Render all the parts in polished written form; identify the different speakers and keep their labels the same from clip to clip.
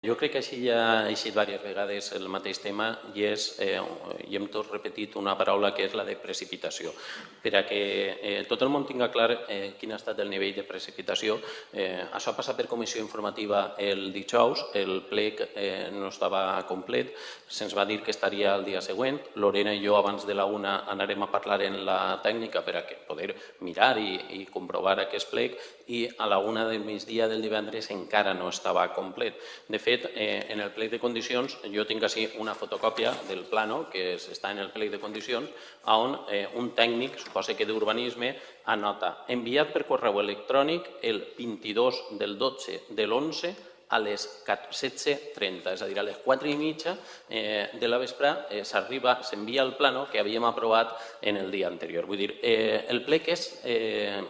Speaker 1: Jo crec que així ja ha eixit diverses vegades el mateix tema i hem tot repetit una paraula que és la de precipitació. Per a que tot el món tinga clar quin ha estat el nivell de precipitació, això ha passat per comissió informativa el dijous, el plec no estava complet, se'ns va dir que estaria el dia següent, Lorena i jo abans de la 1 anarem a parlar en la tècnica per a poder mirar i comprovar aquest plec i a la 1 del migdia del divendres encara no estava complet. De fet, en el plec de condicions, jo tinc així una fotocòpia del plano que està en el plec de condicions, on un tècnic, suposa que d'urbanisme, anota enviat per correu electrònic el 22 del 12 de l'11 a les 17:30, és a dir, a les 4:30 de la vespre s'envia el plano que havíem aprovat en el dia anterior. Vull dir, el plec és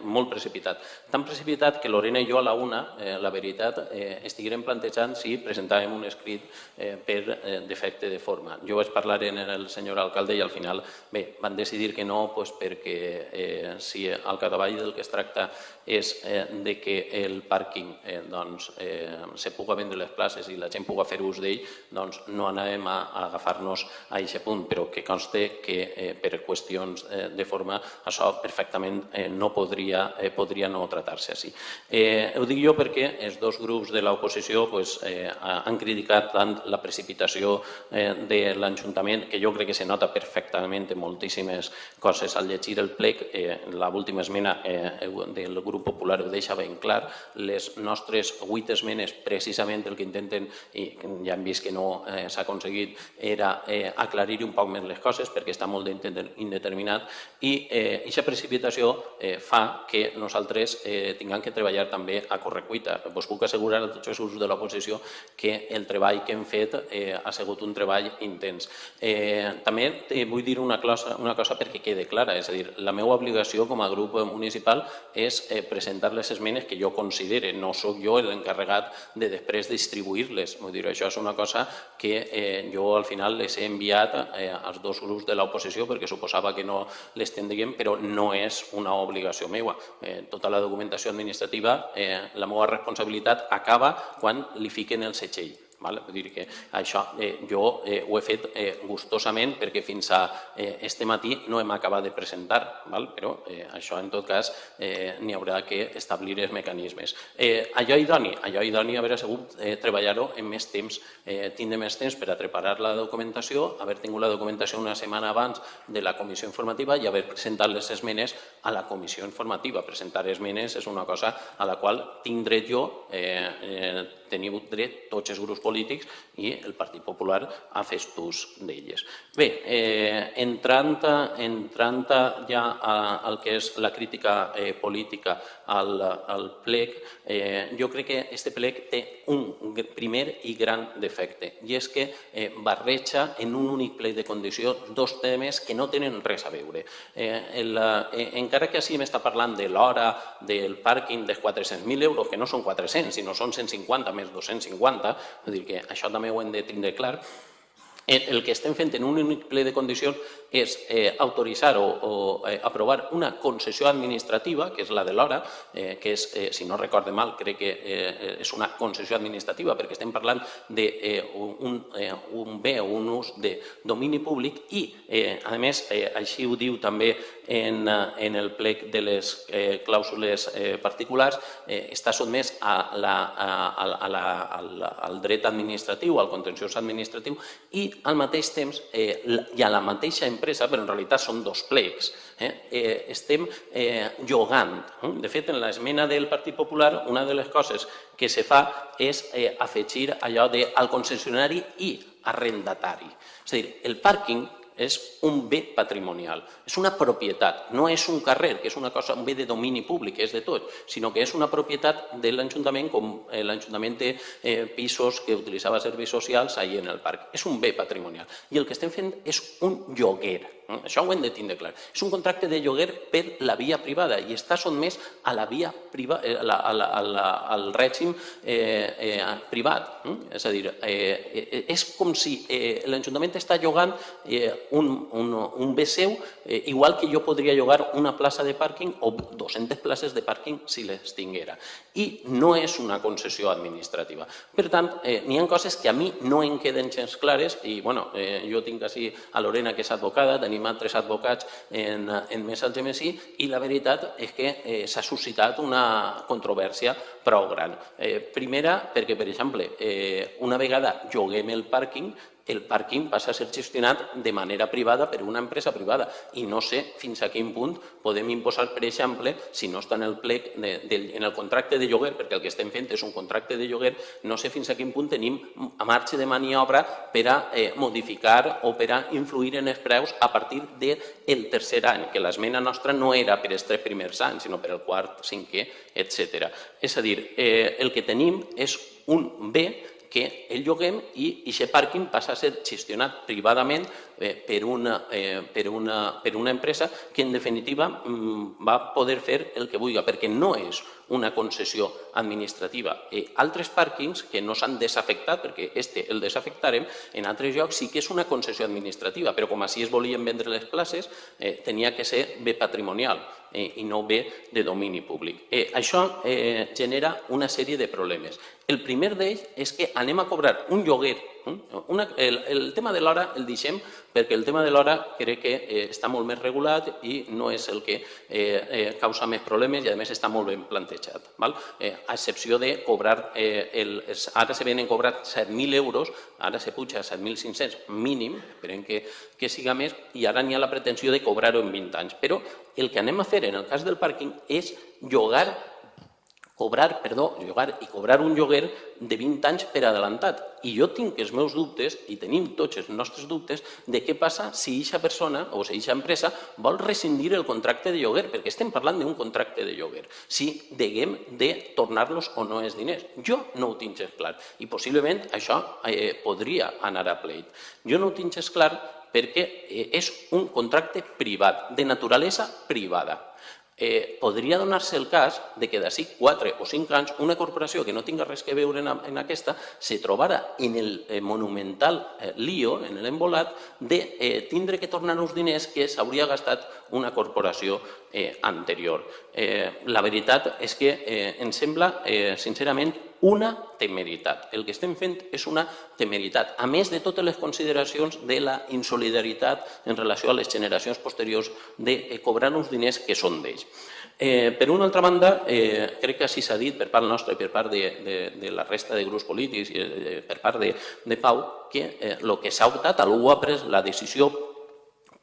Speaker 1: molt precipitat. Tan precipitat que Lorena i jo a la 1, la veritat, estiguérem plantejant si presentàvem un escrit per defecte de forma. Jo vaig parlar amb el senyor alcalde i al final van decidir que no, perquè si al capdavall del que es tracta és de que el pàrquing se puga vendre les places i la gent puga fer ús d'ell, doncs no anàvem a agafar-nos a aquest punt, però que conste que per qüestions de forma això perfectament no podria no tractar-se així. Ho dic jo perquè els dos grups de l'oposició han criticat tant la precipitació de l'Ajuntament, que jo crec que se nota perfectament en moltíssimes coses al llegir el plec. L'última esmena del grup popular ho deixa ben clar. Les nostres 8 esmenes precisament el que intenten, i ja hem vist que no s'ha aconseguit, era aclarir un poc més les coses perquè està molt indeterminat i aquesta precipitació fa que nosaltres tinguem que treballar també a correcuita. Us puc assegurar a tots els grups de l'oposició que el treball que hem fet ha sigut un treball intens. També vull dir una cosa perquè quede clara, és a dir, la meva obligació com a grup municipal és presentar les esmenes que jo considere, no sóc jo l'encarregat de després distribuir-les. Vull dir, això és una cosa que jo al final les he enviat als dos grups de l'oposició perquè suposava que no les tindríem, però no és una obligació meva. Tota la documentació administrativa, la meva responsabilitat acaba quan li fiquen el setxell. Vull dir que això jo ho he fet gustosament perquè fins a este matí no hem acabat de presentar, però això en tot cas n'hi haurà que establir els mecanismes. Allò idoni haver sigut treballar-ho en més temps, tindre més temps per a preparar la documentació, haver tingut la documentació una setmana abans de la comissió informativa i haver presentat les esmenes a la comissió informativa. Presentar esmenes és una cosa a la qual tinc dret jo, teniu dret tots els grups polítics i el Partit Popular a fer ús d'elles. Bé, entrant ja al que és la crítica política al plec, jo crec que aquest plec té un primer i gran defecte i és que barreja en un únic plec de condicions dos temes que no tenen res a veure. Encara que així m'està parlant de l'hora del pàrquing dels 400.000 euros, que no són 400, sinó són 150 més 250, vull dir que això també ho hem de tindre clar. El que estem fent en un únic ple de condicions és autoritzar o aprovar una concessió administrativa, que és la de l'hora, que és, si no recorde mal, crec que és una concessió administrativa perquè estem parlant d'un bé o un ús de domini públic i, a més, així ho diu també en el plec de les clàusules particulars, està sotmès al dret administratiu, al contenciós administratiu i al mateix temps i a la mateixa empresa, però en realitat són dos plecs, estem llogant. De fet, en l'esmena del Partit Popular, una de les coses que se fa és afegir allò de al concessionari i arrendatari. És a dir, el pàrquing és un bé patrimonial, és una propietat, no és un carrer, que és una cosa, un bé de domini públic, és de tot, sinó que és una propietat de l'Ajuntament, com l'Ajuntament té pisos que utilitzava serveis socials allà en el parc. És un bé patrimonial. I el que estem fent és un lloguer. Això ho hem de tindre clar. És un contracte de lloguer per la via privada i està sotmès a la via al règim privat. És a dir, és com si l'Ajuntament està llogant un bé seu, igual que jo podria llogar una plaça de pàrquing o 200 places de pàrquing si les tinguera. I no és una concessió administrativa. Per tant, n'hi ha coses que a mi no em queden gens clares i jo tinc així a Lorena, que és advocada, tenim altres advocats en més al GMSI i la veritat és que s'ha suscitat una controvèrsia prou gran. Primera, perquè, per exemple, una vegada lloguem el pàrquing passa a ser gestionat de manera privada per una empresa privada i no sé fins a quin punt podem imposar, per exemple, si no està en el plec, en el contracte de lloguer, perquè el que estem fent és un contracte de lloguer, no sé fins a quin punt tenim marge de maniobra per a modificar o per a influir en els preus a partir del tercer any, que l'esmena nostra no era per els 3 primers anys, sinó per el quart, cinquè, etc. És a dir, el que tenim és un bé que el lloguem i aquest pàrquing passa a ser gestionat privadament per una empresa que, en definitiva, va poder fer el que vulgui, perquè no és una concessió administrativa. Altres pàrquings que no s'han desafectat, perquè el desafectarem, en altres llocs sí que és una concessió administrativa, però com així es volien vendre les places, tenia que ser bé patrimonial i no bé de domini públic. Això genera una sèrie de problemes. El primer d'ells és que anem a cobrar un lloguer. El tema de l'hora el deixem perquè el tema de l'hora crec que està molt més regulat i no és el que causa més problemes i a més està molt ben plantejat. A excepció de cobrar, ara se venen a cobrar 7.000 euros, ara se puja a 7.500 mínim, esperem que siga més, i ara n'hi ha la pretensió de cobrar-ho en 20 anys. Però el que anem a fer en el cas del pàrquing és cobrar un lloguer de 20 anys per adelantat. I jo tinc els meus dubtes, i tenim tots els nostres dubtes, de què passa si aquesta persona o si aquesta empresa vol rescindir el contracte de lloguer, perquè estem parlant d'un contracte de lloguer, si deguem de tornar-los o no els diners. Jo no ho tinc clar i possiblement això podria anar a pleit. Jo no ho tinc clar perquè és un contracte privat, de naturalesa privada. Podria donar-se el cas que d'ací 4 o 5 anys una corporació que no tinga res a veure en aquesta se trobara en el monumental lío, en l'embolat, de tindre que tornar uns diners que s'hauria gastat una corporació anterior. La veritat és que em sembla, sincerament, una temeritat. El que estem fent és una temeritat, a més de totes les consideracions de la insolidaritat en relació a les generacions posteriors de cobrar uns diners que són d'ells. Per una altra banda, crec que així s'ha dit per part nostra i per part de la resta de grups polítics i per part de Pau, que el que s'ha optat, algú ha pres la decisió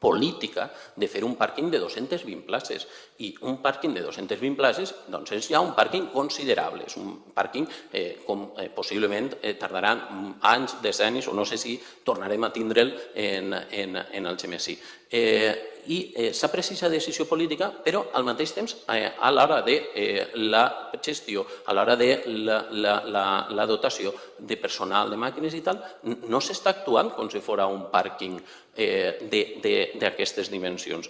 Speaker 1: política de fer un pàrquing de 220 places i un pàrquing de 220 places doncs és ja un pàrquing considerable, és un pàrquing com possiblement tardarà anys, decennis o no sé si tornarem a tindre'l en el GMSI. I s'ha pres aquesta decisió política, però al mateix temps a l'hora de la gestió, a l'hora de la dotació de personal, de màquines i tal, no s'està actuant com si fos un pàrquing d'aquestes dimensions.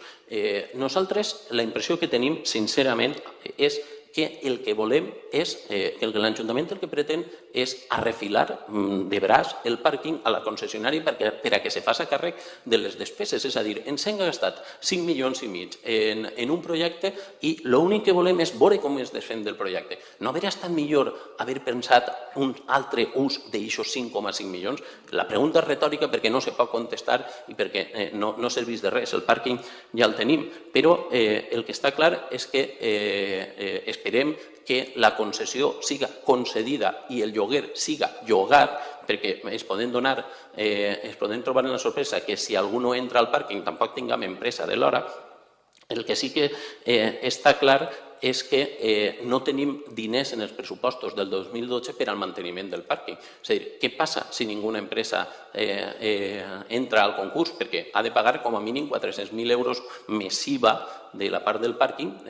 Speaker 1: Nosaltres la impressió que tenim, sincerament, és que el que volem és que l'Ajuntament el que pretén és arrefilar de braç el pàrquing a la concessionària per a que se faci càrrec de les despeses. És a dir, ens hem gastat 5,5 milions en un projecte i l'únic que volem és veure com es desfem del projecte. No hauria estat millor haver pensat un altre ús d'aixos 5,5 milions? La pregunta és retòrica perquè no se pot contestar i perquè no serveix de res. El pàrquing ja el tenim, però el que està clar és que esperem que la concessió siga concedida i el lloguer siga llogat, perquè es poden trobar en la sorpresa que si algú no entra al pàrquing tampoc tinguem empresa de l'hora. El que sí que està clar és que no tenim diners en els pressupostos del 2012 per al manteniment del pàrquing. És a dir, què passa si ninguna empresa entra al concurs? Perquè ha de pagar com a mínim 400.000 euros més IVA de la part del pàrquing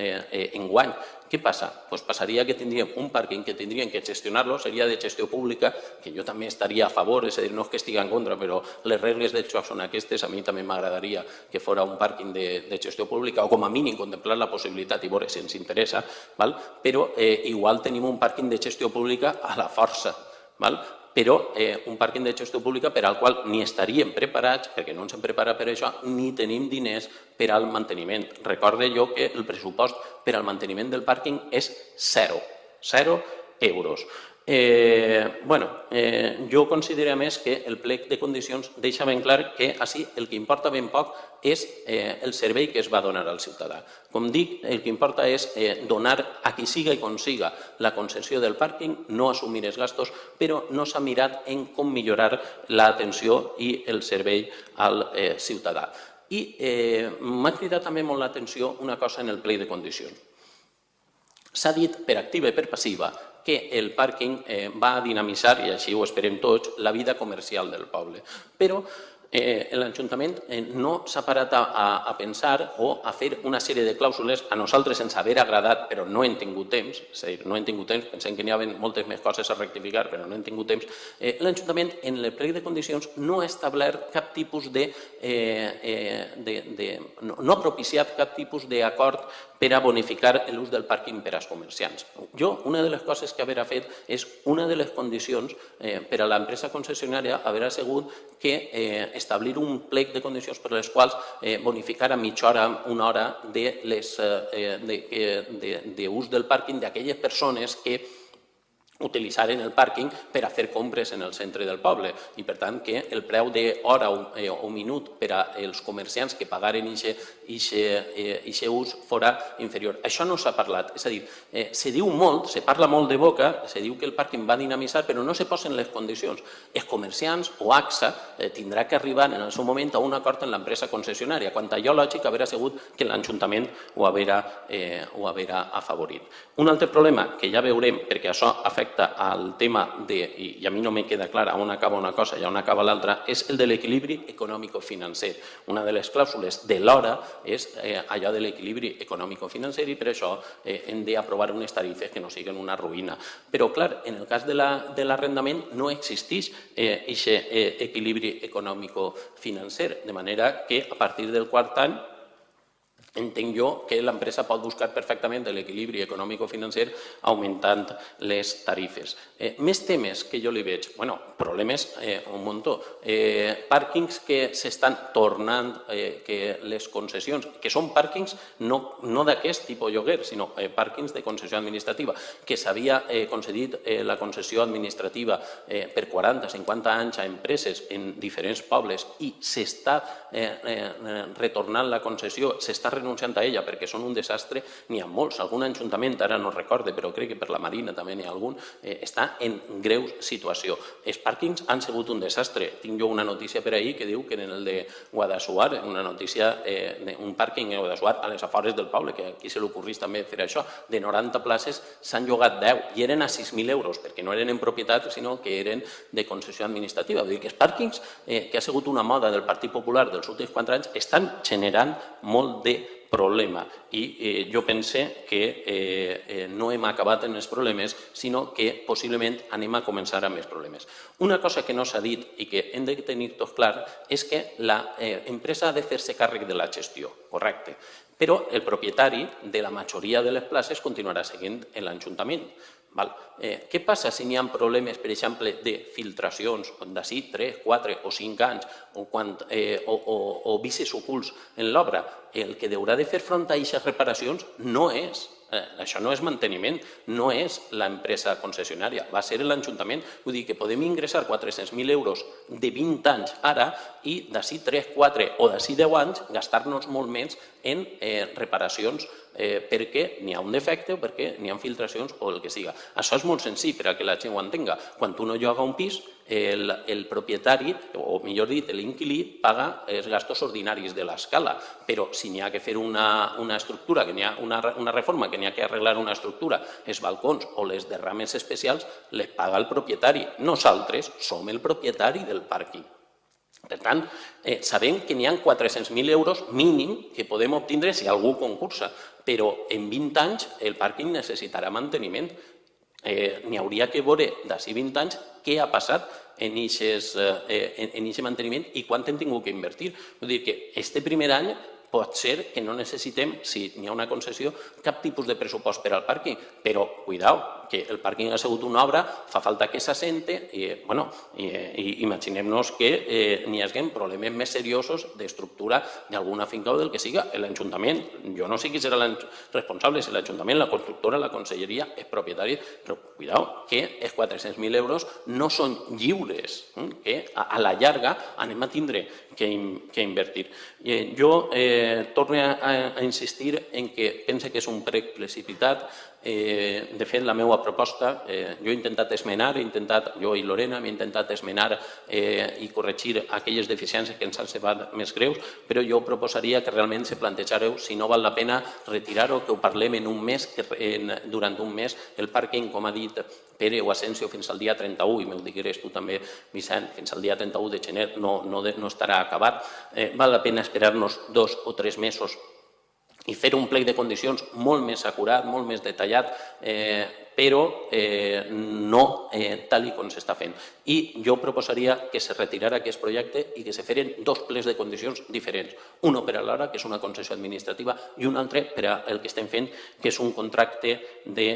Speaker 1: enguany. Què Què passa? Doncs passaria que tindríem un pàrquing que tindríem que gestionar-lo, seria de gestió pública, que jo també estaria a favor, és a dir, no és que estigui en contra, però les regles del joc són aquestes, a mi també m'agradaria que fos un pàrquing de gestió pública, o com a mínim contemplar la possibilitat i veure si ens interessa, però igual tenim un pàrquing de gestió pública a la força, però un pàrquing de gestió pública per al qual ni estaríem preparats, perquè no ens hem preparat per això, ni tenim diners per al manteniment. Recorde jo que el pressupost per al manteniment del pàrquing és 0 euros. Jo considero a més que el plec de condicions deixa ben clar que així el que importa ben poc és el servei que es va donar al ciutadà. Com dic, el que importa és donar a qui siga i consiga la concessió del pàrquing, no assumir els gastos, però no s'ha mirat en com millorar l'atenció i el servei al ciutadà. I m'ha cridat també molt l'atenció una cosa en el plec de condicions. S'ha dit per activa i per passiva que el pàrquing va dinamitzar, i així ho esperem tots, la vida comercial del poble. Però l'Ajuntament no s'ha parat a pensar o a fer una sèrie de clàusules, a nosaltres ens haver agradat, però no hem tingut temps, és a dir, no hem tingut temps, pensem que n'hi havia moltes més coses a rectificar, però no hem tingut temps. L'Ajuntament, en el plec de condicions, no ha establert cap tipus no ha propiciat cap tipus d'acord per a bonificar l'ús del pàrquing per als comerciants. Jo, una de les coses que haver fet és una de les condicions per a l'empresa concessionària haver sigut que establir un plec de condicions per les quals bonificar a mitja hora, una hora d'ús del pàrquing d'aquelles persones que utilitzaren el pàrquing per a fer compres en el centre del poble i, per tant, que el preu d'hora o minut per als comerciants que pagaren aquest ús fora inferior. Això no s'ha parlat, és a dir, se diu molt, se parla molt de boca, se diu que el pàrquing va dinamitzar, però no se posen les condicions. Els comerciants o AXA tindrà que arribar en el seu moment a un acord amb l'empresa concessionària, quan allò lògic haurà sigut que l'Ajuntament ho haurà afavorit. Un altre problema que ja veurem, perquè això afecta al tema de, i a mi no me queda clar on acaba una cosa i on acaba l'altra, és el de l'equilibri econòmic-financer. Una de les clàusules de l'hora és allò de l'equilibri econòmic-financer i per això hem d'aprovar unes tarifes que no siguin una ruïna. Però, clar, en el cas de l'arrendament no existeix aquest equilibri econòmic-financer, de manera que a partir del quart any entenc jo que l'empresa pot buscar perfectament l'equilibri econòmic-financer augmentant les tarifes. Més temes que jo li veig, problemes un muntó. Pàrquings que s'estan tornant, que les concessions, que són pàrquings no d'aquest tipus lloguer, sinó pàrquings de concessió administrativa, que s'havia concedit la concessió administrativa per 40-50 anys a empreses en diferents pobles i s'està retornant la concessió, s'està renunciant a ella perquè són un desastre, n'hi ha molts. Algun ajuntament, ara no recorde, però crec que per la Marina també n'hi ha algun, està en greu situació. Els pàrquings han sigut un desastre. Tinc jo una notícia per ahir que diu que en el de Guadassuar, una notícia d'un pàrquing a Guadassuar, a les afores del poble, que aquí se li ocorrís també fer això, de 90 places s'han llogat 10 i eren a 6.000 euros, perquè no eren en propietat, sinó que eren de concessió administrativa. Vull dir que els pàrquings, que ha sigut una moda del Partit Popular dels últims 4 anys, estan generant molt de problema i jo pense que no hem acabat en els problemes, sinó que possiblement anem a començar amb els problemes. Una cosa que no s'ha dit i que hem de tenir tot clar és que l'empresa ha de fer-se càrrec de la gestió, correcte, però el propietari de la majoria de les places continuarà seguint l'Ajuntament. Què passa si n'hi ha problemes, per exemple, de filtracions d'ací 3, 4 o 5 anys o vicis ocults en l'obra? El que haurà de fer front a aquestes reparacions no és, això no és manteniment, no és l'empresa concessionària, va ser l'Ajuntament. Vull dir que podem ingressar 400.000 euros de 20 anys ara i d'ací 3, 4 o d'ací 10 anys gastar-nos molt més en reparacions perquè n'hi ha un defecte o perquè n'hi ha filtracions o el que siga. Això és molt senzill per a que la gent ho entenga. Quan tu no lloga un pis, el propietari, o millor dit, l'inquilí, paga els gastos ordinaris de l'escala, però si n'hi ha que fer una estructura, que n'hi ha una reforma, que n'hi ha que arreglar una estructura, els balcons o les derrames especials, les paga el propietari. Nosaltres som el propietari del pàrquing. Per tant, sabem que n'hi ha 400.000 euros mínim que podem obtindre si algú concursa, però en 20 anys el pàrquing necessitarà manteniment. N'hi hauria que veure d'ací 20 anys què ha passat en aquest manteniment i quant hem tingut que invertir. Vull dir que este primer any pot ser que no necessitem, si n'hi ha una concessió, cap tipus de pressupost per al pàrquing, però, cuidao, que el pàrquing ha sigut una obra, fa falta que s'assente i, bueno, imaginem-nos que n'hi hagi problemes més seriosos d'estructura d'alguna finca o del que siga. L'Ajuntament, jo no sé qui serà el responsable, si l'Ajuntament, la constructora, la conselleria, és propietari, però, cuidao, que els 400.000 euros no són lliures, que a la llarga anem a tindre que invertir. Jo torno a insistir en que pense que és un prec precipitat. De fet, la meva proposta, jo he intentat esmenar, jo i Lorena hem intentat esmenar i corregir aquelles deficiències que ens han semblat més greus, però jo proposaria que realment se plantejareu si no val la pena retirar-ho, que ho parlem en un mes, durant un mes, el pàrquing, com ha dit Pere o Asensio, fins al dia 31, i m'ho digueres tu també, Vicent, fins al dia 31 de gener no estarà acabat. Val la pena esperar-nos 2 o 3 mesos i fer un plec de condicions molt més acurat, molt més detallat, però no tal com s'està fent. I jo proposaria que se retirara aquest projecte i que se feren 2 plecs de condicions diferents. Un per a l'ara, que és una concessió administrativa, i un altre per al que estem fent, que és un contracte de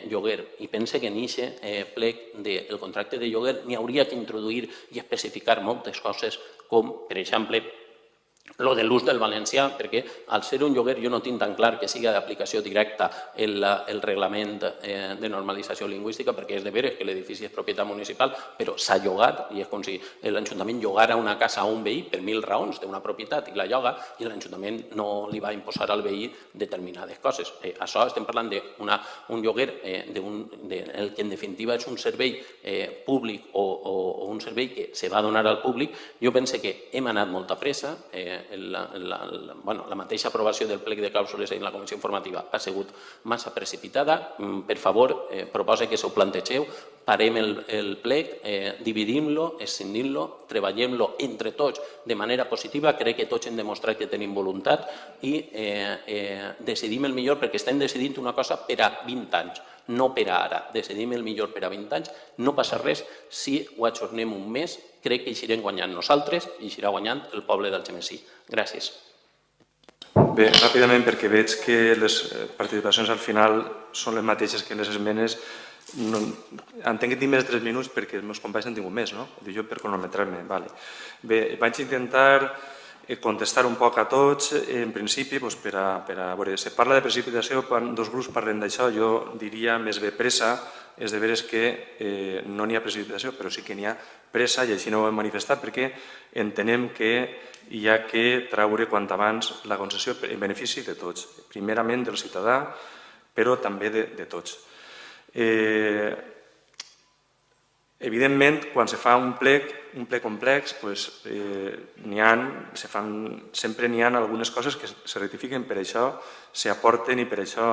Speaker 1: lloguer. I pense que en aquest plec del contracte de lloguer n'hi hauria que introduir i especificar moltes coses, com, per exemple, lo de l'ús del valencià, perquè al ser un lloguer jo no tinc tan clar que sigui d'aplicació directa el reglament de normalització lingüística, perquè és de veres que l'edifici és propietat municipal, però s'ha llogat, i és com si l'Ajuntament llogara una casa a un veí per 1.000 raons, té una propietat i la lloga, i l'Ajuntament no li va imposar al veí determinades coses. Això estem parlant d'un lloguer el que en definitiva és un servei públic o un servei que se va donar al públic. Jo pense que hem anat molta pressa, la mateixa aprovació del plec de clàusules en la comissió informativa ha sigut massa precipitada. Per favor, proposa que s'ho plantegeu, parem el plec, dividim-lo, escindim-lo, treballem-lo entre tots de manera positiva. Crec que tots hem demostrat que tenim voluntat i decidim el millor, perquè estem decidint una cosa per a 20 anys, no per a ara. Decidim el millor per a 20 anys. No passa res si ho ajornem un mes. Crec que eixirem guanyant nosaltres i eixirà guanyant el poble d'Algemesí. Gràcies.
Speaker 2: Bé, ràpidament, perquè veig que les participacions al final són les mateixes que les esmenes. Entenc que tinc més de 3 minuts perquè els meus companys han tingut més, no? Ho dic jo per cronometrar-me. Bé, vaig intentar contestar un poc a tots, en principi, per a veure, se parla de precipitació, quan 2 grups parlen d'això, jo diria més bé pressa, és de veres que no n'hi ha precipitació, però sí que n'hi ha pressa, i així no ho hem manifestat, perquè entenem que hi ha que treure quant abans la concessió en benefici de tots, primerament del ciutadà, però també de tots. Evidentment, quan se fa un plec complex, sempre n'hi ha algunes coses que se rectifiquen, per això s'aporten i per això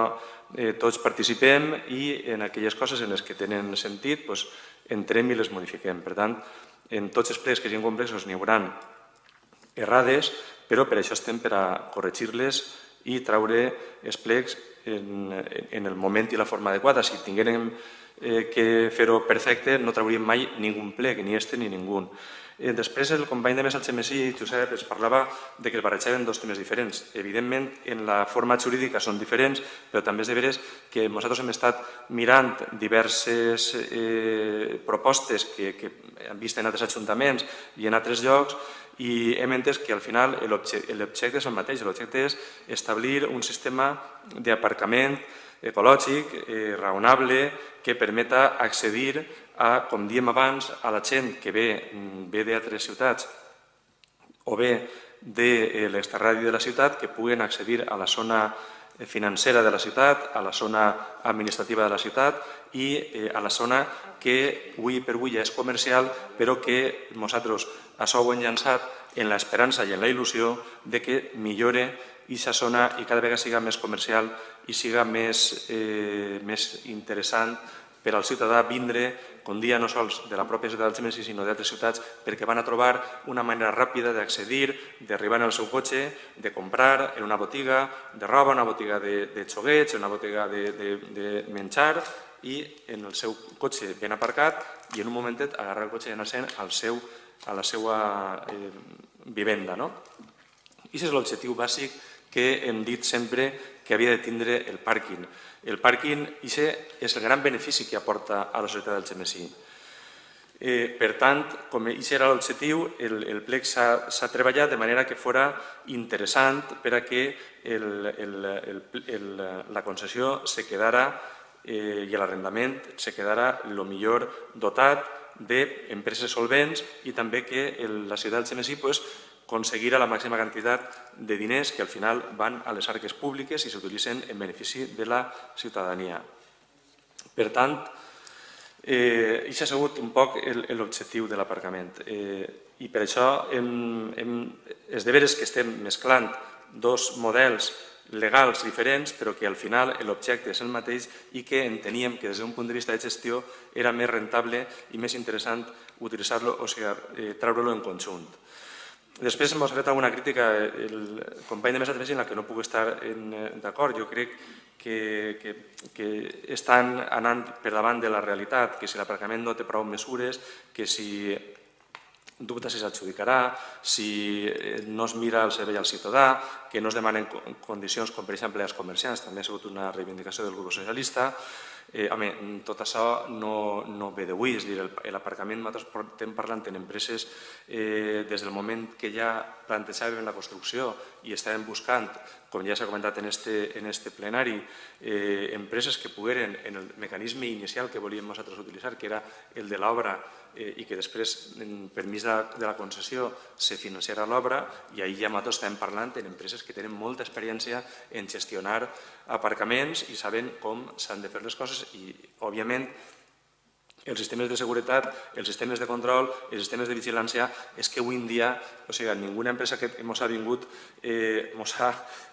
Speaker 2: tots participem, i en aquelles coses en les que tenen sentit entrem i les modifiquem. Per tant, en tots els plecs que siguin complexos n'hi haurà errades, però per això estem per a corregir-les i treure els plecs en el moment i la forma adequada. Si tinguérem que fer-ho perfecte, no trauríem mai ningú plec, ni este ni ningú. Després, el company de Més Algemesí, Josep, ens parlava que es barrejaven 2 temes diferents. Evidentment, en la forma jurídica són diferents, però també és de veres que nosaltres hem estat mirant diverses propostes que hem vist en altres ajuntaments i en altres llocs, i hem entès que al final l'objecte és el mateix. L'objecte és establir un sistema d'aparcament ecològic, raonable, que permeta accedir a, com diem abans, a la gent que ve d'altres ciutats o bé de l'extrarradi de la ciutat, que puguen accedir a la zona financera de la ciutat, a la zona administrativa de la ciutat i a la zona que avui per avui ja és comercial, però que nosaltres això ho hem llançat en l'esperança i en la il·lusió de que millore aquesta zona i cada vegada siga més comercial i siga més interessant per al ciutadà vindre, com dia no sols de la pròpia ciutat d'Algemesí, sinó d'altres ciutats, perquè van a trobar una manera ràpida d'accedir, d'arribar en el seu cotxe, de comprar en una botiga de roba, una botiga de xoguets, una botiga de menjar, i en el seu cotxe ben aparcat, i en un momentet agarrar el cotxe i anar-se'n a la seva vivenda. I aquest és l'objectiu bàsic que hem dit sempre que havia de tindre el pàrquing. El pàrquing és el gran benefici que aporta a la societat d'Algemesí. Per tant, com aquest era l'objectiu, el plec s'ha treballat de manera que fos interessant per a que la concessió se quedara i l'arrendament se quedara el millor dotat d'empreses solvents i també que la ciutat d'Algemesí aconseguirà la màxima quantitat de diners que al final van a les arques públiques i s'utilitzen en benefici de la ciutadania. Per tant, això ha sigut un poc l'objectiu de l'aparcament. I per això és de veres que estem mesclant dos models legals diferents, però que al final l'objecte és el mateix i que enteníem que des d'un punt de vista de gestió era més rentable i més interessant utilitzar-lo, o sigui, treure-lo en conjunt. Després m'ha fet alguna crítica el company de Mesa Algemesí en la que no puc estar d'acord. Jo crec que estan anant per davant de la realitat, que si l'aparcament no té prou mesures, que si dubta si s'adjudicarà, si no es mira el servei al ciutadà, que no es demanen condicions com per exemple als comerciants, també ha sigut una reivindicació del grup socialista. Home, tot això no ve d'avui, és a dir, l'aparcament nosaltres estem parlant en empreses des del moment que ja plantejàvem la construcció i estàvem buscant, com ja s'ha comentat en este plenari, empreses que pogueren en el mecanisme inicial que volíem nosaltres utilitzar, que era el de l'obra i que després, per mig de la concessió, se financiarà l'obra, i ahir ja nosaltres estem parlant en empreses que tenen molta experiència en gestionar aparcaments i saben com s'han de fer les coses i, òbviament, els sistemes de seguretat, els sistemes de control, els sistemes de vigilància, és que avui en dia, o sigui, ninguna empresa que ens ha vingut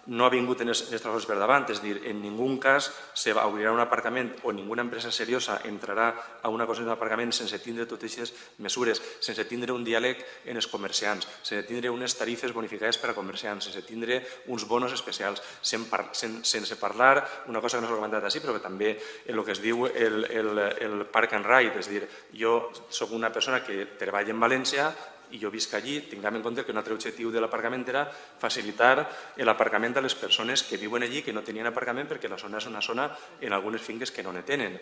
Speaker 2: no ha vingut en els treballadors per davant, és a dir, en ningú cas s'obrirà un aparcament o ninguna empresa seriosa entrarà a una concessió d'aparcament sense tindre totes aquestes mesures, sense tindre un diàleg en els comerciants, sense tindre unes tarifes bonificades per a comerciants, sense tindre uns bonos especials, sense parlar, una cosa que no s'ha comentat així, però que també el que es diu el Park and Ride, és a dir, jo soc una persona que treballa en València i jo visc allí, tinguem en compte que un altre objectiu de l'aparcament era facilitar l'aparcament a les persones que viuen allí que no tenien aparcament perquè la zona és una zona en algunes finques que no ne tenen.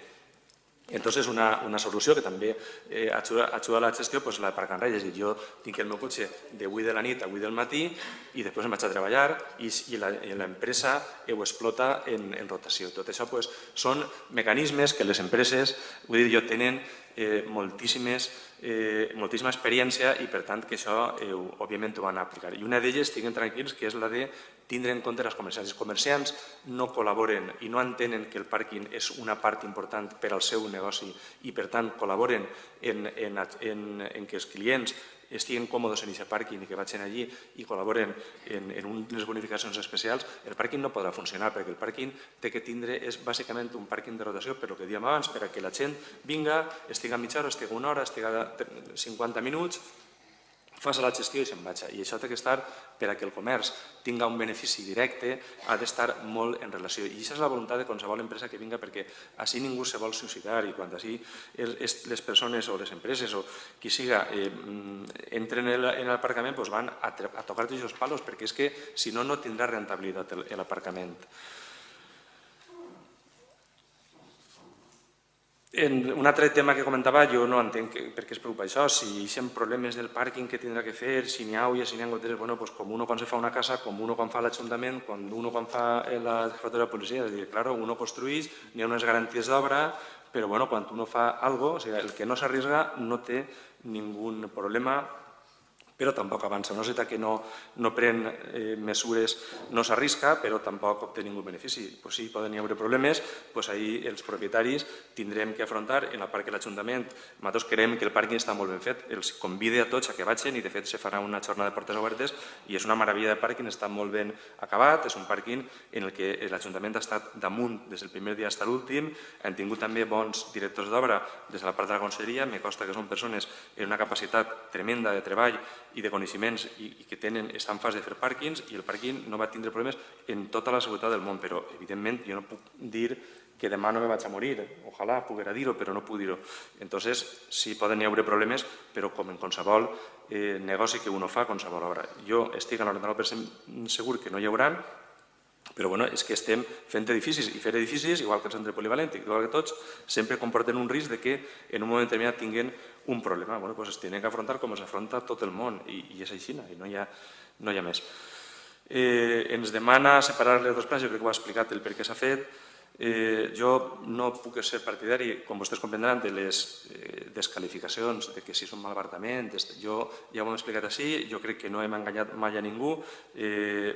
Speaker 2: Entonces, una solució que també ajuda a la gestió és l'aparcament rail, és a dir, jo tinc el meu cotxe de 8 de la nit a 8 del matí i després em vaig a treballar i l'empresa ho explota en rotació. Tot això són mecanismes que les empreses, vull dir, jo tenen moltíssima experiència i per tant que això òbviament ho van aplicar. I una d'elles, estiguin tranquils, que és la de tindre en compte els comerciants. Els comerciants no col·laboren i no entenen que el pàrquing és una part important per al seu negoci i per tant col·laboren en que els clients estiguen còmodes en aquest pàrquing i que vagin allí i col·laboren en unes bonificacions especials, el pàrquing no podrà funcionar perquè el pàrquing té que tindre, és bàsicament un pàrquing de rotació, per el que dèiem abans, per a que la gent vinga, estiga mitja hora, estiga una hora, estiga 50 minuts, fas la gestió i se'n vaig. I això té que estar, per a que el comerç tinga un benefici directe, ha d'estar molt en relació. I aquesta és la voluntat de qualsevol empresa que vinga, perquè així ningú se vol suïcidar i quan així les persones o les empreses o qui siga entren en l'aparcament van a tocar tots els palos, perquè és que si no, no tindrà rentabilitat l'aparcament. Un altre tema que comentava, jo no entenc per què es preocupa això, si hi ha problemes del pàrquing que tindrà que fer, si n'hi ha olles, si n'hi ha goteres, bueno, com uno quan se fa una casa, com uno quan fa l'Ajuntament, com uno quan fa la jefatura de policia, és a dir, clar, uno construeix, n'hi ha unes garanties d'obra, però bueno, quan uno fa alguna cosa, o sigui, el que no s'arrisca no té ningú problema però tampoc avança. Una societat que no pren mesures no s'arrisca, però tampoc obté ningú benefici. Si poden hi haver problemes, ahir els propietaris tindrem que afrontar en la part que l'Ajuntament. Nosaltres creiem que el pàrquing està molt ben fet, els convide a tots a que vagin i de fet se farà una jornada de portes obertes i és una meravella de pàrquing, està molt ben acabat, és un pàrquing en què l'Ajuntament ha estat damunt des del primer dia fins a l'últim, han tingut també bons directors d'obra des de la part de la conselleria, me consta que són persones amb una capacitat tremenda de treball i de coneixements i que estan en fase de fer pàrquings i el pàrquing no va tindre problemes en tota la seguretat del món, però evidentment jo no puc dir que demà no me vaig a morir, ojalà poguera dir-ho, però no puc dir-ho. Entonces, sí poden hi haver problemes, però com en qualsevol negoci que uno fa, qualsevol obra. Jo estic al 99% segur que no hi haurà, però és que estem fent edificis i fer edificis, igual que el centre polivalent, igual que tots, sempre comporten un risc de que en un moment determinat tinguin un problema. Es tenen que afrontar com es afronta tot el món i és així, i no hi ha més. Ens demana separar les dues plans, jo crec que ho ha explicat el per què s'ha fet. Jo no puc ser partidari, com vostès comprendran, de les descalificacions, de que si són malbaratament. Jo ja ho hem explicat així, jo crec que no hem enganyat mai a ningú.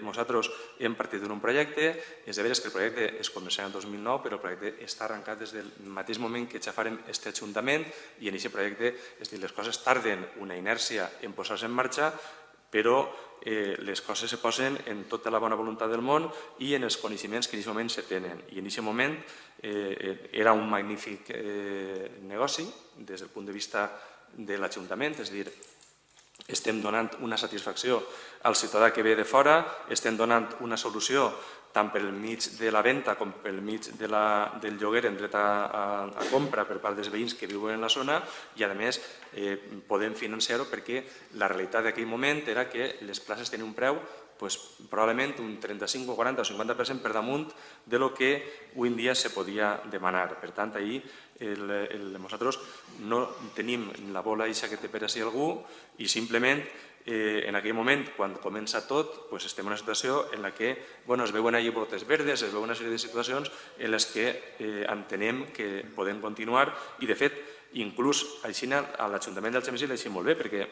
Speaker 2: Nosaltres hem partit d'un projecte, és de veres que el projecte es començarà en 2009, però el projecte està arrencat des del mateix moment que ja farem aquest Ajuntament i en aquest projecte, és a dir, les coses tarden una inèrcia en posar-se en marxa, però les coses se posen en tota la bona voluntat del món i en els coneixements que en aquest moment se tenen. I en aquest moment era un magnífic negoci des del punt de vista de l'Ajuntament, és a dir, estem donant una satisfacció al ciutadà que ve de fora, estem donant una solució tant pel mig de la venda com pel mig del lloguer en dret a compra per part dels veïns que viuen en la zona i, a més, podem financiar-ho perquè la realitat d'aquell moment era que les places tenien un preu probablement un 35, 40 o 50% per damunt de lo que avui en dia se podia demanar. Per tant, ahir nosaltres no tenim la bola eixa que té per a si algú i simplement en aquell moment, quan comença tot, estem en una situació en què es veuen allí brotes verdes, es veuen una sèrie de situacions en les que entenem que podem continuar i, de fet, inclús així a l'Ajuntament d'Algemesí l'així molt bé, perquè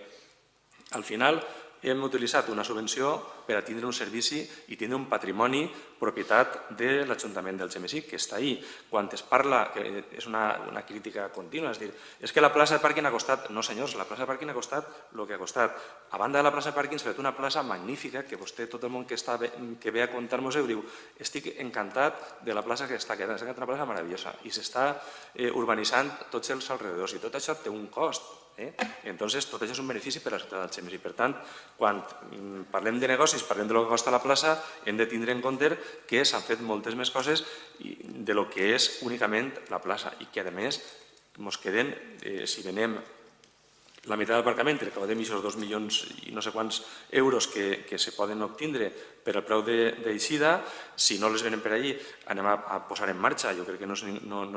Speaker 2: al final hem utilitzat una subvenció per a tindre un servici i tindre un patrimoni propietat de l'Ajuntament d'Algemesí, que està ahí. Quan es parla, que és una crítica contínua, és dir, és que la plaça de pàrquing ha costat... No, senyors, la plaça de pàrquing ha costat el que ha costat. A banda de la plaça de pàrquing s'ha fet una plaça magnífica que vostè, tot el món que ve a contar-nos-ho, diu estic encantat de la plaça que està quedant, és una plaça meravellosa i s'està urbanitzant tots els alrededors i tot això té un cost. Entonces, tot això és un benefici per a la ciutat d'Algemesí. Per tant, quan parlem de negocis, parlem de lo que costa la plaça, hem de tindre en compte que s'han fet moltes més coses de lo que és únicament la plaça i que, a més, ens queden, si venem la meitat d'aparcament, recaptem aquests 2 milions i no sé quants euros que se poden obtindre per al preu d'eixida, si no les venen per allí, anem a posar en marxa, jo crec que no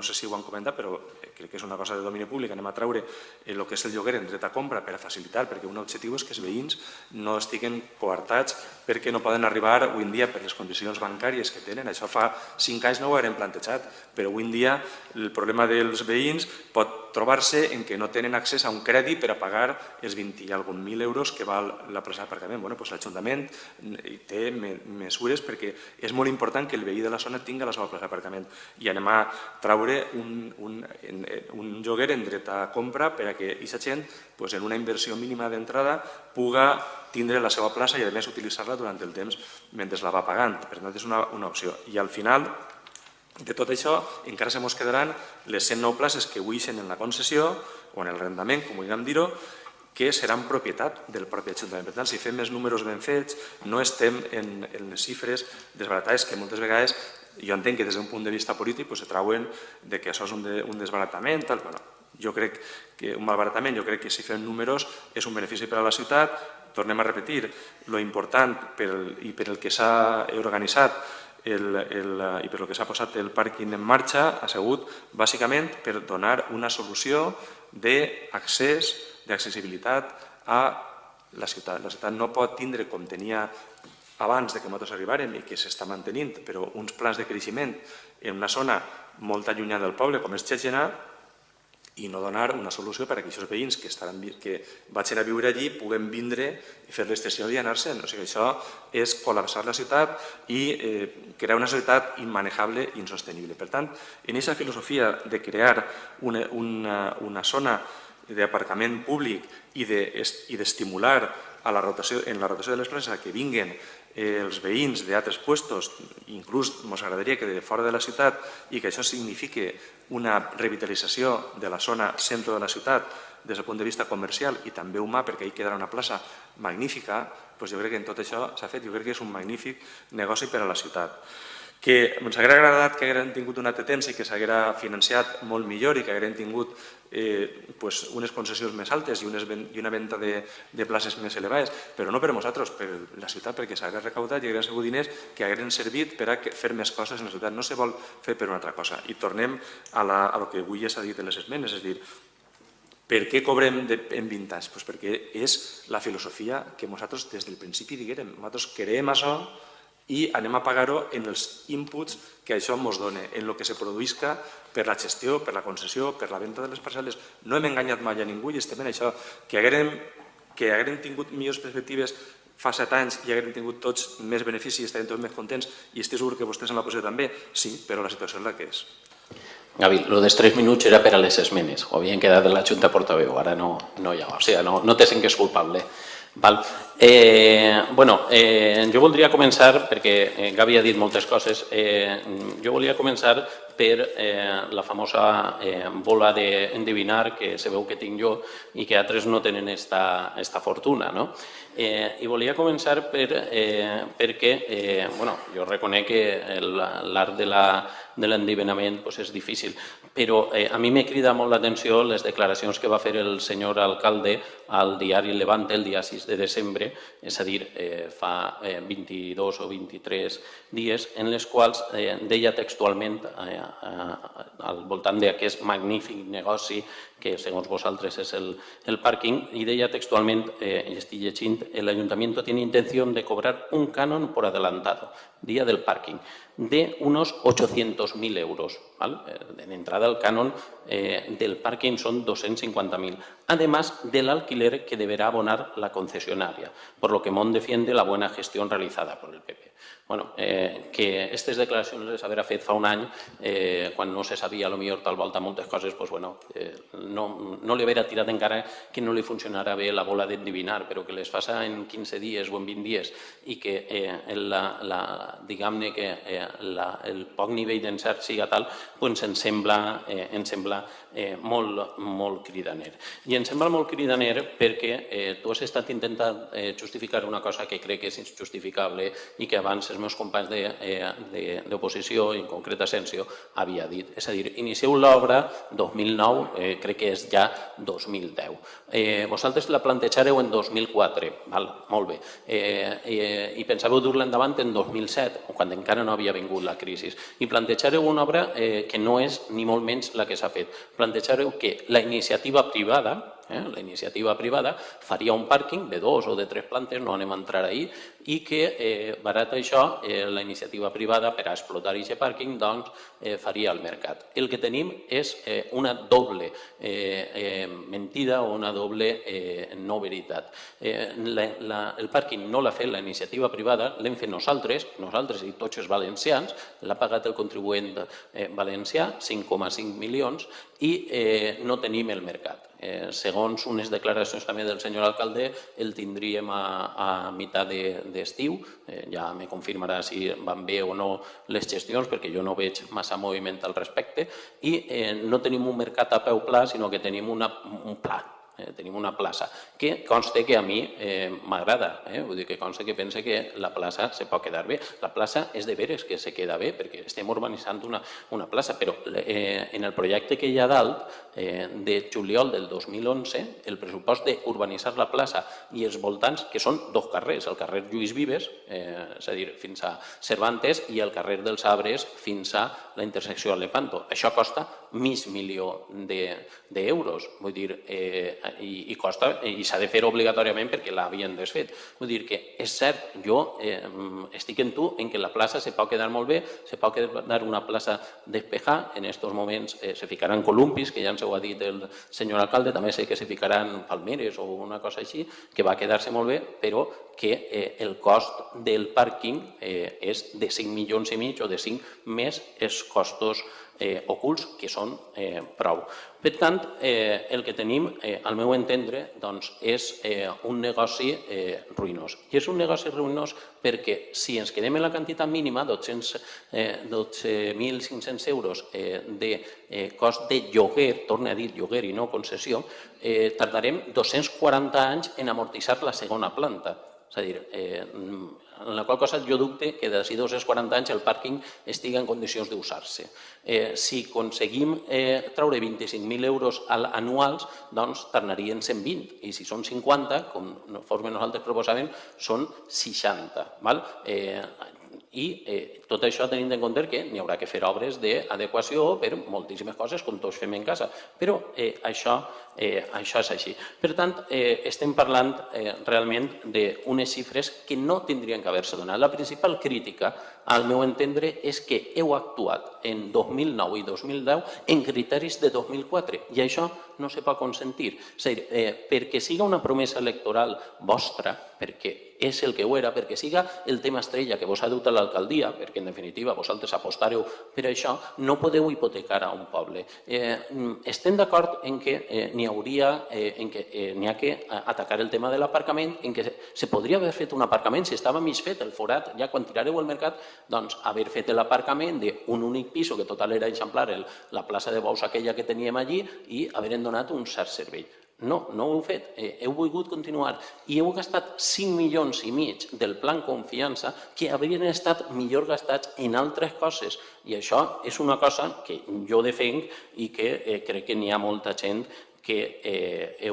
Speaker 2: sé si ho han comentat, però crec que és una cosa de domini públic, anem a treure el que és el lloguer en dret a compra per a facilitar, perquè un objectiu és que els veïns no estiguen coartats perquè no poden arribar avui en dia per les condicions bancàries que tenen. Això fa 5 anys no ho haurem plantejat, però avui en dia el problema dels veïns pot trobar-se en què no tenen accés a un crèdit per a pagar els 20 i algun mil euros que val la plaça d'aparcament. L'Ajuntament té mesures perquè és molt important que el veí de la zona tingui la seva plaça d'aparcament i anem a treure un lloguer en dret a compra per a que aquesta gent en una inversió mínima d'entrada puga tindre la seva plaça i a més utilitzar-la durant el temps mentre la va pagant. Per tant, és una opció. I al final de tot això encara se mos quedaran les 109 places que avui són en la concessió o en el arrendament, com vulguem dir-ho, que seran propietat del propi Ajuntament. Per tant, si fem els números ben fets, no estem en les xifres desbaratades que moltes vegades jo entenc que des d'un punt de vista polític se trauen que això és un desbaratament. Jo crec que un malbaratament, jo crec que si fem números és un benefici per a la ciutat. Tornem a repetir, lo important i per el que s'ha organitzat i per el que s'ha posat el pàrquing en marxa ha sigut bàsicament per donar una solució d'accés, d'accessibilitat a la ciutat. La ciutat no pot tindre, com tenia abans que nosaltres arribàrem i que s'està mantenint, però uns plans de creixement en una zona molt allunyada del poble, com és Xèxena, i no donar una solució perquè aquests veïns que vagin a viure allí puguen vindre i fer l'estació i anar-se'n. O sigui, això és col·lapsar la ciutat i crear una societat immanejable i insostenible. Per tant, en aquesta filosofia de crear una zona d'aparcament públic i d'estimular en la rotació de les places que vinguen els veïns d'altres puestos, inclús ens agradaria que de fora de la ciutat, i que això signifiqui una revitalització de la zona centre de la ciutat des del punt de vista comercial i també humà, perquè ahí quedarà una plaça magnífica, doncs jo crec que en tot això s'ha fet, jo crec que és un magnífic negoci per a la ciutat. Que ens hauria agradat que haguem tingut un altre temps i que s'haguera financiat molt millor i que haguem tingut unes concessions més altes i una venda de places més elevades, però no per a nosaltres, per la ciutat, perquè s'hagués recaudat i hagueren sigut diners que hagueren servit per a fer més coses en la ciutat. No se vol fer per una altra cosa. I tornem a lo que avui ja s'ha dit en les esmenes, és a dir, per què cobrem en 20 anys? Doncs perquè és la filosofia que nosaltres des del principi diguérem. Nosaltres creem això i anem a pagar-ho en els inputs que això ens dona, en el que se produïsca per la gestió, per la concessió, per la venda de les parcel·les. No hem enganyat mai a ningú i estem en això. Que haguem tingut millors perspectives fa 7 anys i haguem tingut tots més beneficis i estarem tots més contents i estic segur que vostès en la posició també, sí, però la situació és la que és.
Speaker 1: Gavi, el dels 3 minuts era per a les esmenes, ho havien quedat de la Junta Portaveu, ara no hi ha, o sigui, no te sent que és culpable. Jo voldria començar, perquè Gavi ha dit moltes coses, jo volia començar per la famosa bola d'endevinar que se veu que tinc jo i que altres no tenen esta fortuna. I volia començar perquè jo reconec que l'art de l'endevinament és difícil, però a mi m'he cridat molt l'atenció les declaracions que va fer el senyor alcalde al diari Levante el dia 6 de desembre, és a dir, fa 22 o 23 dies, en les quals deia textualment al voltant d'aquest magnífic negoci que segons vosaltres és el pàrquing, i deia textualment, i estic llegint, el Ayuntamiento tiene intención de cobrar un canon por adelantado, día del parking, de unos 800.000 euros. En entrada el canon del parking son 250.000, además del alquiler que deberá abonar la concesionaria, por lo que Mont defiende la buena gestión realizada por el PP. Que aquestes declaracions les haurà fet fa un any, quan no se sabia potser tal volta moltes coses, no li haurà tirat encara que no li funcionarà bé la bola d'endevinar, però que les faça en 15 dies o en 20 dies i que diguem-ne que el poc nivell d'encert siga tal, ens sembla molt cridaner. I ens sembla molt cridaner perquè tu has estat intentant justificar una cosa que crec que és injustificable i que abans els meus companys d'oposició, en concret Asensio, havia dit. És a dir, inicieu l'obra 2009, crec que és ja 2010. Vosaltres la plantejàreu en 2004, molt bé, i pensàveu dur-la endavant en 2007, quan encara no havia vingut la crisi, i plantejàreu una obra que no és ni molt menys la que s'ha fet. Plantejàreu que la iniciativa privada faria un pàrquing de 2 o de 3 plantes, no anem a entrar ahí, i que, barat això, la iniciativa privada per a explotar aquest pàrquing faria el mercat. El que tenim és una doble mentida o una doble no veritat. El pàrquing no l'ha fet la iniciativa privada, l'hem fet nosaltres i tots els valencians, l'ha pagat el contribuent valencià, 5,5 milions, i no tenim el mercat. Segons unes declaracions també del senyor alcalde, el tindríem a meitat d'estiu, ja me confirmarà si van bé o no les gestions, perquè jo no veig massa moviment al respecte, i no tenim un mercat a peu pla, sinó que tenim un pla. Tenim una plaça, que consta que a mi m'agrada, vull dir que consta que pense que la plaça se pot quedar bé. La plaça és de veres que se queda bé, perquè estem urbanitzant una plaça, però en el projecte que hi ha dalt, de juliol del 2011, el pressupost d'urbanitzar la plaça i els voltants, que són 2 carrers, el carrer Lluís Vives, és a dir, fins a Cervantes, i el carrer dels Arbres fins a la intersecció Alepanto. Això costa mig milió d'euros. Vull dir, i costa, i s'ha de fer obligatòriament perquè l'havien desfet. Vull dir que és cert, jo estic en tu en què la plaça se pot quedar molt bé, se pot quedar una plaça despejada, en aquests moments se ficaran columpis, que ja ens ho ha dit el senyor alcalde, també sé que se ficaran palmeres o una cosa així, que va quedar-se molt bé, però que el cost del pàrquing és de 5,5 milions o de 5 més els costos ocults, que són prou. Per tant, el que tenim, al meu entendre, és un negoci ruïnós. I és un negoci ruïnós perquè si ens quedem en la quantitat mínima, 12.500 euros de cost de lloguer, torno a dir lloguer i no concessió, tardarem 240 anys en amortitzar la segona planta. És a dir, en la qual cosa jo dubte que d'ací 240 anys el pàrquing estigui en condicions d'usar-se. Si aconseguim treure 25.000 euros anuals, doncs tardarien 120, i si són 50, com nosaltres proposàvem, són 60. I tot això tenint en compte que n'hi haurà que fer obres d'adequació per moltíssimes coses, com tots fem en casa, però això és així. Per tant, estem parlant realment d'unes xifres que no tindrien que haver-se donat. La principal crítica, al meu entendre, és que heu actuat en 2009 i 2010 en criteris de 2004, i això no se pot consentir. És a dir, perquè siga una promesa electoral vostra, perquè és el que ho era, perquè siga el tema estrella que vos ha dut a l'alcaldia, perquè en definitiva vosaltres apostareu per això, no podeu hipotecar a un poble. Estem d'acord en que n'hi ha que atacar el tema de l'aparcament, en què se podria haver fet un aparcament, si estava mig fet el forat, ja quan tirareu al mercat, doncs haver fet l'aparcament d'un únic pis, que total era eixamplar la plaça de bous aquella que teníem allí, i haver donat un cert servei. No, no ho heu fet, heu volgut continuar i heu gastat 5,5 milions del plan Confiança que haurien estat millor gastats en altres coses, i això és una cosa que jo defenc i que crec que n'hi ha molta gent que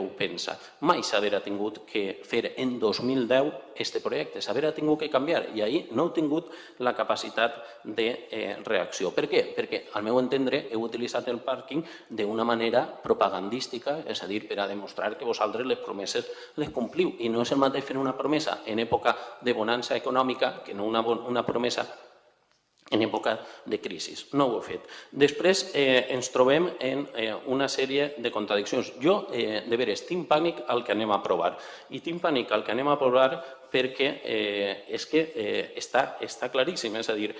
Speaker 1: ho pensa. Mai s'haurà tingut que fer en 2010 aquest projecte, s'haurà tingut que canviar, i ahir no heu tingut la capacitat de reacció. Per què? Perquè, al meu entendre, heu utilitzat el pàrquing d'una manera propagandística, és a dir, per a demostrar que vosaltres les promeses les compliu, i no és el mateix fer una promesa en època de bonança econòmica que no una promesa en època de crisi. No ho he fet. Després ens trobem en una sèrie de contradiccions. Jo, de veres, tinc pànic al que anem a aprovar. I tinc pànic al que anem a aprovar perquè és que està claríssim. És a dir,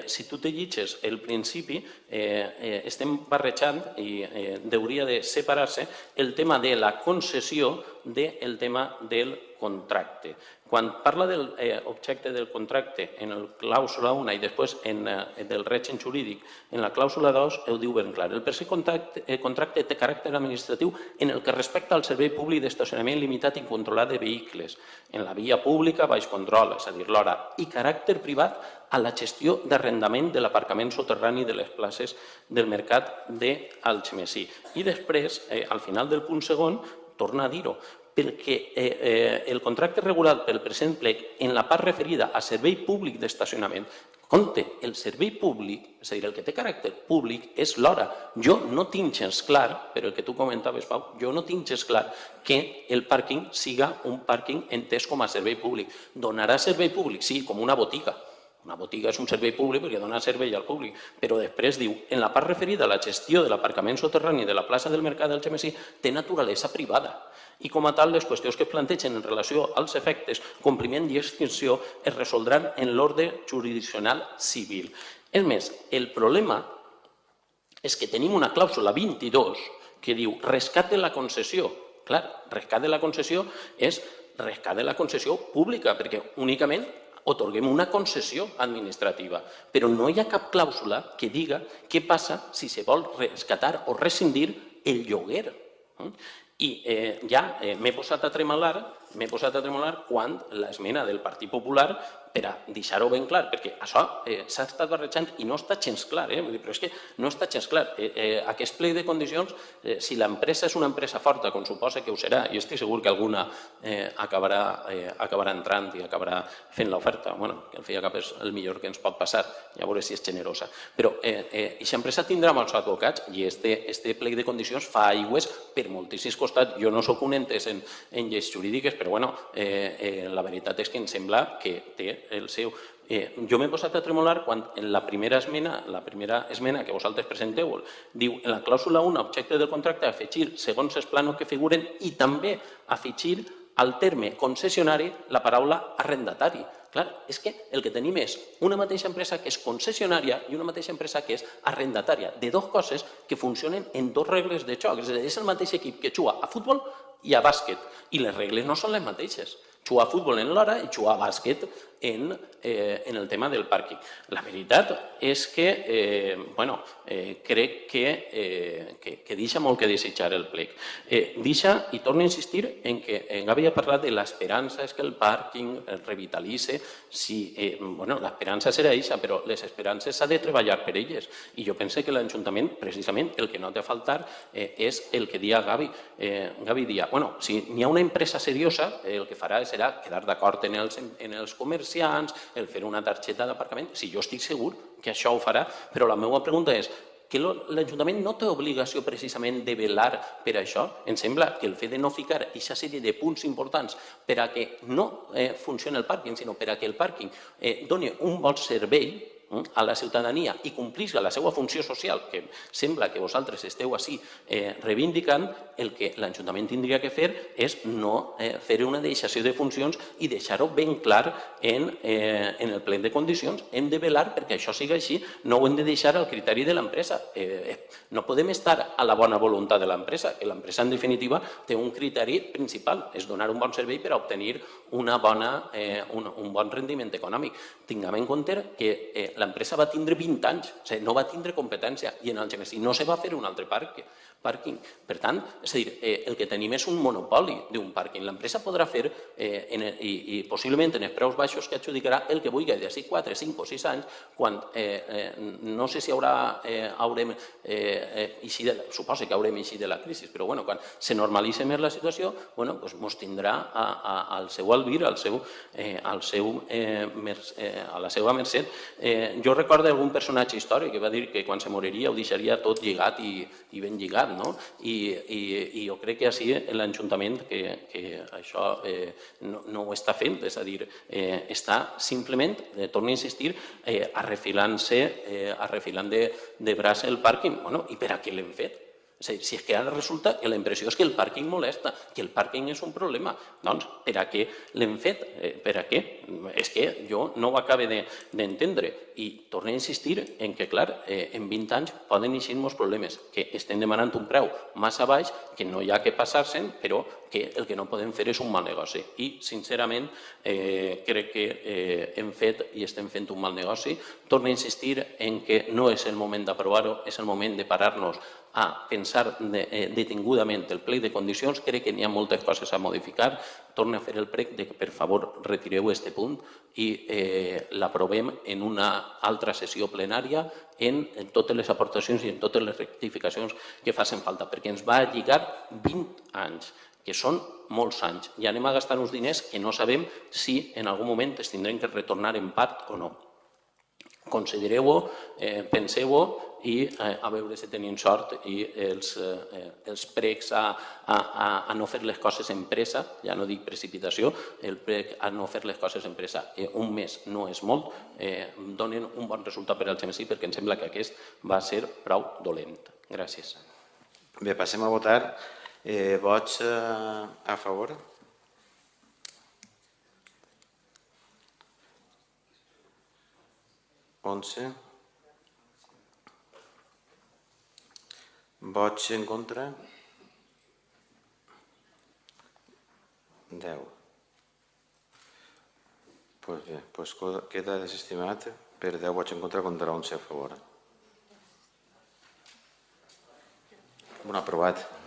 Speaker 1: si tu te llegeixes el principi, estem barrejant i hauria de separar-se el tema de la concessió del tema del contracte. Quan parla de l'objecte del contracte en la clàusula 1 i després del règim jurídic en la clàusula 2, ho diu ben clar. El present contracte té caràcter administratiu en el que respecta al servei públic d'estacionament limitat i controlat de vehicles en la via pública baix control, és a dir, l'hora, i caràcter privat a la gestió d'arrendament de l'aparcament soterrani de les places del mercat d'Algemesí. I després, al final del punt segon, torna a dir-ho, perquè el contracte regulat pel present plec en la part referida a servei públic d'estacionament, compte, el servei públic, és a dir, el que té caràcter públic, és l'hora. Jo no tinc gens clar, però el que tu comentaves, Pau, jo no tinc gens clar que el pàrquing siga un pàrquing entès com a servei públic. Donarà servei públic? Sí, com una botiga. Una botiga és un servei públic perquè dona servei al públic, però després diu, en la part referida a la gestió de l'aparcament soterrani de la plaça del mercat d'Algemesí té naturalesa privada. I com a tal, les qüestions que es plantegen en relació als efectes, compliment i extinció es resoldran en l'ordre jurisdiccional civil. És més, el problema és que tenim una clàusula 22 que diu rescat de la concessió. Clar, rescat de la concessió és rescat de la concessió pública, perquè únicament atorguem una concessió administrativa, però no hi ha cap clàusula que diga què passa si se vol rescatar o rescindir el lloguer. I ja m'he posat a tremolar m'he posat a tremolar quan l'esmena del Partit Popular, per a deixar-ho ben clar, perquè això s'ha estat barrejant i no està gens clar, però és que no està gens clar. Aquest plec de condicions, si l'empresa és una empresa forta, com suposa que ho serà, i estic segur que alguna acabarà entrant i acabarà fent l'oferta, bueno, que al fi i al cap és el millor que ens pot passar, ja veuré si és generosa, però aquesta empresa tindrà molts advocats i este plec de condicions fa aigües per moltíssims costats. Jo no soc un entès en lleis jurídiques, però bueno, la veritat és que em sembla que té el seu... Jo m'he posat a tremolar quan en la primera esmena que vosaltres presenteu diu en la clàusula 1, objecte del contracte, afegir segons els plànols que figuren i també afegir al terme concessionari la paraula arrendatari. Clar, és que el que tenim és una mateixa empresa que és concessionària i una mateixa empresa que és arrendatària, de dues coses que funcionen en dues regles de joc. És a dir, és el mateix equip que juga a futbol i a bàsquet, i les regles no són les mateixes. Jugar a futbol en l'hora i jugar a bàsquet en el tema del pàrquing. La veritat és que, crec que deixa molt que desitjar el plec. Deixa, i torno a insistir, en que Gavi ha parlat de l'esperança, és que el pàrquing es revitalitza. L'esperança serà eixa, però les esperances s'ha de treballar per elles. I jo penso que l'Ajuntament, precisament, el que no té a faltar és el que dia Gavi. Gavi dia, si n'hi ha una empresa seriosa, el que farà serà quedar d'acord en els comerciants, el fer una targeta d'aparcament. Si jo estic segur que això ho farà, però la meva pregunta és que l'Ajuntament no té obligació precisament de velar per això. Em sembla que el fet de no ficar aquesta sèrie de punts importants per a que no funcioni el pàrquing, sinó per a que el pàrquing doni un bon servei a la ciutadania i complisca la seva funció social, que sembla que vosaltres esteu així reivindicant, el que l'Ajuntament tindria que fer és no fer una deixació de funcions i deixar-ho ben clar en el plec de condicions. Hem de velar perquè això sigui així, no ho hem de deixar al criteri de l'empresa. No podem estar a la bona voluntat de l'empresa, que l'empresa en definitiva té un criteri principal, és donar un bon servei per a obtenir un bon rendiment econòmic. Tinguem en compte que l'empresa va tindre 20 anys, no va tindre competència i en el Genesí no se va fer un altre pàrquing. Per tant, és a dir, el que tenim és un monopoli d'un pàrquing. L'empresa podrà fer, i possiblement en els preus baixos que adjudicarà, el que vulgui d'ací 4, 5 o 6 anys, quan no sé si haurem eixit, suposo que haurem eixit de la crisi, però quan se normalitzi més la situació, ens tindrà al seu albir, a la seva mercè. Jo recordo algun personatge històric que va dir que quan se moriria ho deixaria tot lligat i ben lligat, no? I jo crec que així l'Ajuntament que això no ho està fent, és a dir, està simplement, torno a insistir, arrefilant de braç el pàrquing. I per a què l'hem fet? Si és que ara resulta que la impressió és que el pàrquing molesta, que el pàrquing és un problema. Doncs, per a què l'hem fet? Per a què? És que jo no ho acabo d'entendre. I torno a insistir en que, clar, en 20 anys poden eixir molts problemes, que estem demanant un preu massa baix, que no hi ha que passar-se'n, però que el que no podem fer és un mal negoci. I, sincerament, crec que hem fet i estem fent un mal negoci. Torno a insistir en que no és el moment d'aprovar-ho, és el moment de parar-nos a pensar detingudament el plec de condicions. Crec que n'hi ha moltes coses a modificar. Torno a fer el prec que, per favor, retireu aquest punt i l'aprovem en una altra sessió plenària en totes les aportacions i en totes les rectificacions que facin falta, perquè ens va lligar 20 anys, que són molts anys, i anem a gastar uns diners que no sabem si en algun moment es tindrem que retornar en part o no. Considereu-ho, penseu-ho i a veure si tenim sort i els precs a no fer les coses en pressa, ja no dic precipitació, el prec a no fer les coses en pressa, un mes no és molt, donen un bon resultat per al Genesí, perquè em sembla que aquest va ser prou dolent. Gràcies.
Speaker 3: Bé, passem a votar. Vots a favor? Onze. Vots en contra? 10. Doncs bé, queda desestimat per 10 vots en contra contra 11 a favor. Aprovat.